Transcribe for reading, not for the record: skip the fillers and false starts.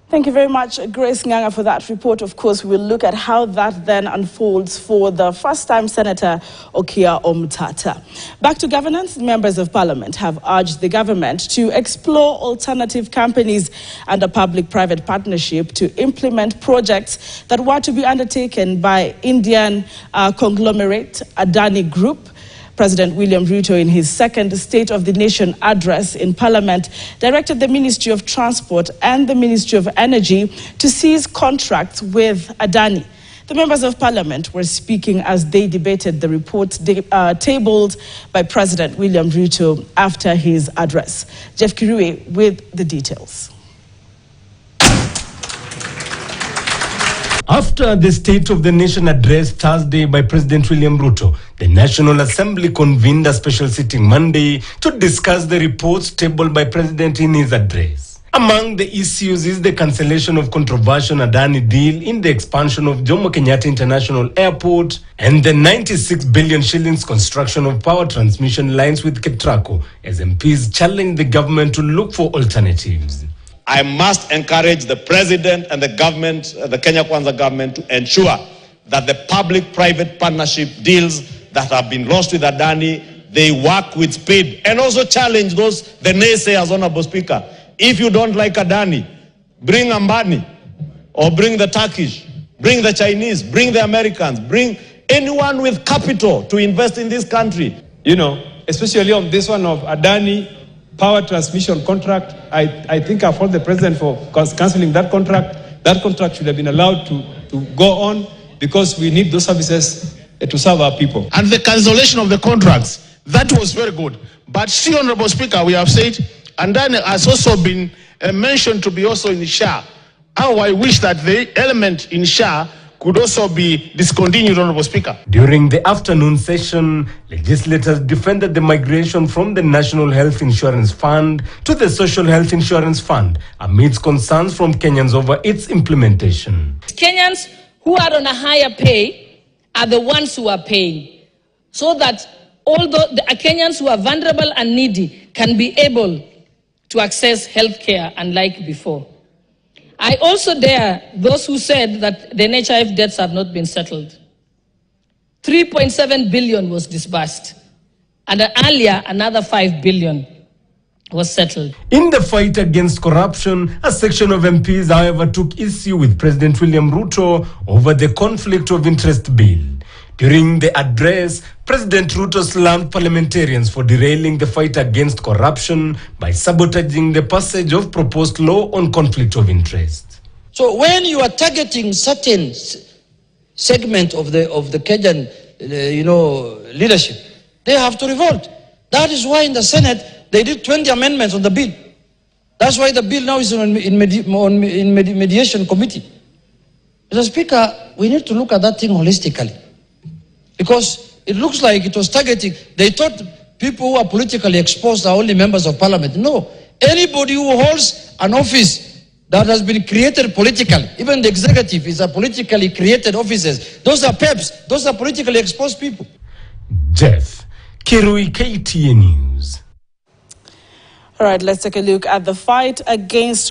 Thank you very much, Grace Nganga, for that report. Of course, we'll look at how that then unfolds for the first-time Senator Okia Omtata. Back to governance, members of parliament have urged the government to explore alternative companies under public-private partnership to implement projects that were to be undertaken by Indian conglomerate Adani Group. President William Ruto, in his second State of the Nation address in Parliament, directed the Ministry of Transport and the Ministry of Energy to cease contracts with Adani. The members of Parliament were speaking as they debated the report tabled by President William Ruto after his address. Jeff Kirui with the details. After the State of the Nation address Thursday by President William Ruto, the National Assembly convened a special sitting Monday to discuss the reports tabled by President in his address. Among the issues is the cancellation of controversial Adani deal in the expansion of Jomo Kenyatta International Airport and the 96 billion shillings construction of power transmission lines with Ketraco, as MPs challenged the government to look for alternatives. I must encourage the president and the government, the Kenya Kwanza government, to ensure that the public-private partnership deals that have been lost with Adani, they work with speed, and also challenge the naysayers, Honorable Speaker. If you don't like Adani, bring Ambani, or bring the Turkish, bring the Chinese, bring the Americans, bring anyone with capital to invest in this country. You know, especially on this one of Adani, power transmission contract, I think I fault the president for cancelling that contract. That contract should have been allowed to go on because we need those services to serve our people. And the cancellation of the contracts, that was very good. But see, Honorable Speaker, we have said, and then has also been mentioned to be also in SHA. How I wish that the element in SHA could also be discontinued, Honorable Speaker. During the afternoon session, legislators defended the migration from the National Health Insurance Fund to the Social Health Insurance Fund amidst concerns from Kenyans over its implementation. Kenyans who are on a higher pay are the ones who are paying, so that although the Kenyans who are vulnerable and needy can be able to access health care unlike before. I also dare those who said that the NHIF debts have not been settled. 3.7 billion was disbursed, and earlier another 5 billion was settled. In the fight against corruption, a section of MPs, however, took issue with President William Ruto over the conflict of interest bill. During the address, President Ruto slammed parliamentarians for derailing the fight against corruption by sabotaging the passage of proposed law on conflict of interest. So when you are targeting certain segment of the Kenyan, leadership, they have to revolt. That is why in the Senate they did 20 amendments on the bill. That's why the bill now is in mediation committee. Mr. Speaker, we need to look at that thing holistically. Because it looks like it was targeting. They thought people who are politically exposed are only members of parliament. No. Anybody who holds an office that has been created politically, even the executive is a politically created offices. Those are PEPs. Those are politically exposed people. Jeff Kirui, KTN News. All right, let's take a look at the fight against